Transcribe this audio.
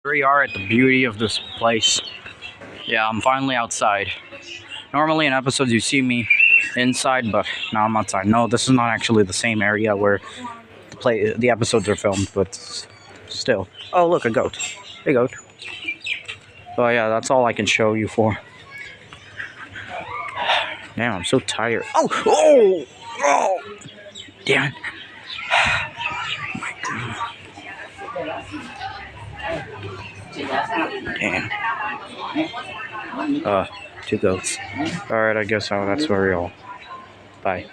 Here we are at the beauty of this place. Yeah, I'm finally outside. Normally in episodes you see me inside, but now I'm outside. No, this is not actually the same area where the episodes are filmed, but still. Oh, look, a goat. Hey, goat. Oh yeah, that's all I can show you for. Damn, I'm so tired. Oh! Damn it. Damn. Two goats. Alright, I guess that's where we all. Bye.